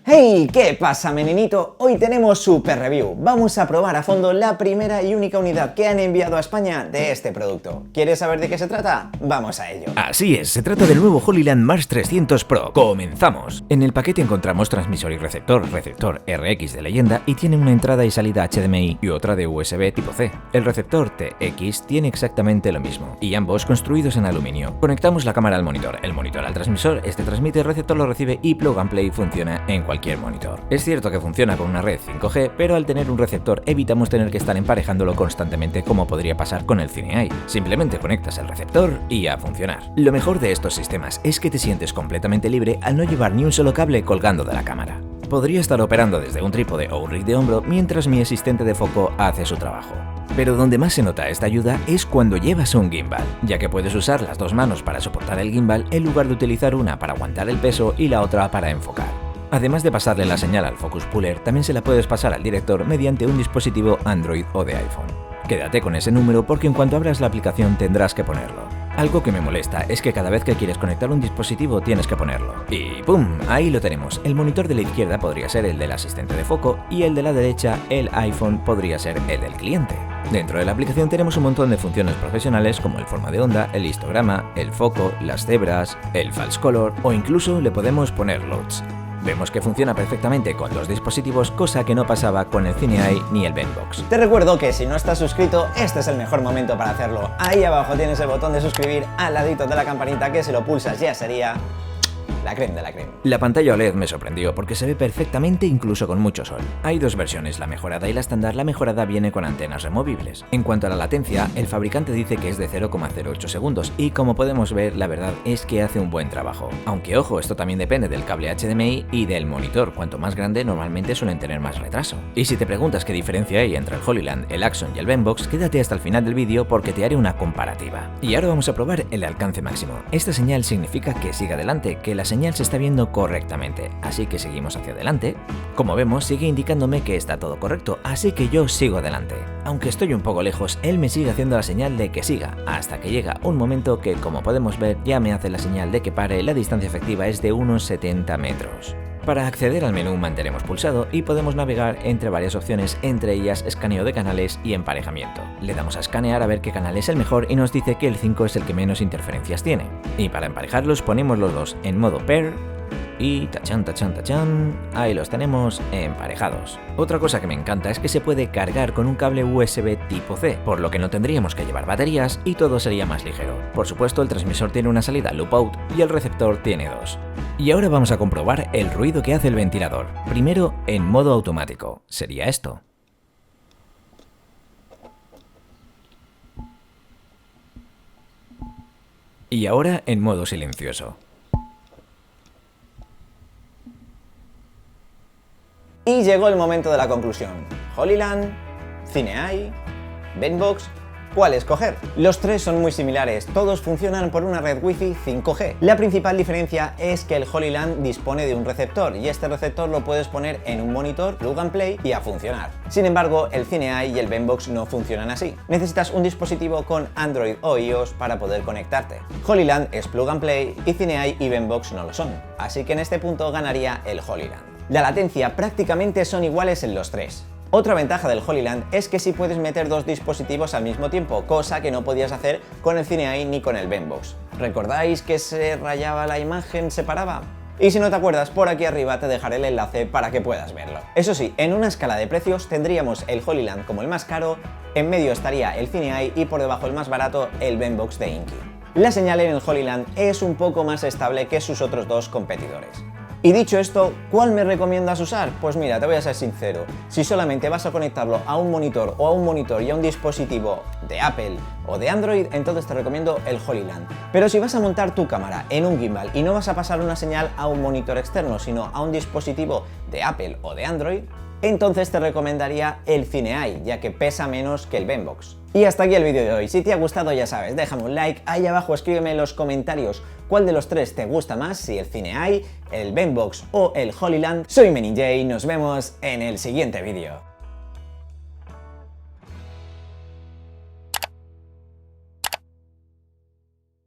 ¡Hey! ¿Qué pasa, menenito? Hoy tenemos Super Review. Vamos a probar a fondo la primera y única unidad que han enviado a España de este producto. ¿Quieres saber de qué se trata? Vamos a ello. Así es, se trata del nuevo Holyland Mars 300 Pro. ¡Comenzamos! En el paquete encontramos transmisor y receptor RX de leyenda y tiene una entrada y salida HDMI y otra de USB tipo C. El receptor TX tiene exactamente lo mismo y ambos construidos en aluminio. Conectamos la cámara al monitor, el monitor al transmisor, este transmite, el receptor lo recibe y Plug and Play funciona en cualquier monitor. Es cierto que funciona con una red 5G, pero al tener un receptor evitamos tener que estar emparejándolo constantemente como podría pasar con el CineEye. Simplemente conectas el receptor y a funcionar. Lo mejor de estos sistemas es que te sientes completamente libre al no llevar ni un solo cable colgando de la cámara. Podría estar operando desde un trípode o un rig de hombro mientras mi asistente de foco hace su trabajo. Pero donde más se nota esta ayuda es cuando llevas un gimbal, ya que puedes usar las dos manos para soportar el gimbal en lugar de utilizar una para aguantar el peso y la otra para enfocar. Además de pasarle la señal al focus puller, también se la puedes pasar al director mediante un dispositivo Android o de iPhone. Quédate con ese número porque en cuanto abras la aplicación tendrás que ponerlo. Algo que me molesta es que cada vez que quieres conectar un dispositivo tienes que ponerlo. Y ¡pum! Ahí lo tenemos. El monitor de la izquierda podría ser el del asistente de foco y el de la derecha, el iPhone, podría ser el del cliente. Dentro de la aplicación tenemos un montón de funciones profesionales como el forma de onda, el histograma, el foco, las cebras, el false color o incluso le podemos poner LUTs. Vemos que funciona perfectamente con los dispositivos, cosa que no pasaba con el CineEye ni el Benbox. Te recuerdo que si no estás suscrito, este es el mejor momento para hacerlo. Ahí abajo tienes el botón de suscribir, al ladito de la campanita, que si lo pulsas ya sería la creme de la creme. La pantalla OLED me sorprendió porque se ve perfectamente incluso con mucho sol. Hay dos versiones, la mejorada y la estándar. La mejorada viene con antenas removibles. En cuanto a la latencia, el fabricante dice que es de 0,08 segundos y como podemos ver, la verdad es que hace un buen trabajo. Aunque ojo, esto también depende del cable HDMI y del monitor. Cuanto más grande, normalmente suelen tener más retraso. Y si te preguntas qué diferencia hay entre el Holyland, el Axon y el Benbox, quédate hasta el final del vídeo porque te haré una comparativa. Y ahora vamos a probar el alcance máximo. Esta señal significa que siga adelante, que la señal se está viendo correctamente, así que seguimos hacia adelante. Como vemos, sigue indicándome que está todo correcto, así que yo sigo adelante. Aunque estoy un poco lejos, él me sigue haciendo la señal de que siga, hasta que llega un momento que, como podemos ver, ya me hace la señal de que pare. La distancia efectiva es de unos 70 metros. Para acceder al menú mantenemos pulsado y podemos navegar entre varias opciones, entre ellas escaneo de canales y emparejamiento. Le damos a escanear a ver qué canal es el mejor y nos dice que el 5 es el que menos interferencias tiene. Y para emparejarlos ponemos los dos en modo pair y tachan, ahí los tenemos emparejados. Otra cosa que me encanta es que se puede cargar con un cable USB tipo C, por lo que no tendríamos que llevar baterías y todo sería más ligero. Por supuesto, el transmisor tiene una salida loop out y el receptor tiene dos. Y ahora vamos a comprobar el ruido que hace el ventilador. Primero en modo automático, sería esto. Y ahora en modo silencioso. Y llegó el momento de la conclusión. Holyland, CineEye, Benbox, ¿cuál escoger? Los tres son muy similares, todos funcionan por una red Wi-Fi 5G. La principal diferencia es que el Holyland dispone de un receptor y este receptor lo puedes poner en un monitor, plug and play y a funcionar. Sin embargo, el CineEye y el Benbox no funcionan así. Necesitas un dispositivo con Android o iOS para poder conectarte. Holyland es plug and play y CineEye y Benbox no lo son, así que en este punto ganaría el Holyland. La latencia prácticamente son iguales en los tres. Otra ventaja del Holyland es que sí puedes meter dos dispositivos al mismo tiempo, cosa que no podías hacer con el CineEye ni con el Benbox. ¿Recordáis que se rayaba la imagen, se paraba? Y si no te acuerdas, por aquí arriba te dejaré el enlace para que puedas verlo. Eso sí, en una escala de precios tendríamos el Holyland como el más caro, en medio estaría el CineEye y por debajo el más barato, el Benbox de Inki. La señal en el Holyland es un poco más estable que sus otros dos competidores. Y dicho esto, ¿cuál me recomiendas usar? Pues mira, te voy a ser sincero, si solamente vas a conectarlo a un monitor o a un monitor y a un dispositivo de Apple o de Android, entonces te recomiendo el Holyland. Pero si vas a montar tu cámara en un gimbal y no vas a pasar una señal a un monitor externo, sino a un dispositivo de Apple o de Android, entonces te recomendaría el CineEye, ya que pesa menos que el Benbox. Y hasta aquí el vídeo de hoy. Si te ha gustado, ya sabes, déjame un like, ahí abajo escríbeme en los comentarios cuál de los tres te gusta más, si el CineEye, el Benbox o el Holyland. Soy Meninjay y nos vemos en el siguiente vídeo.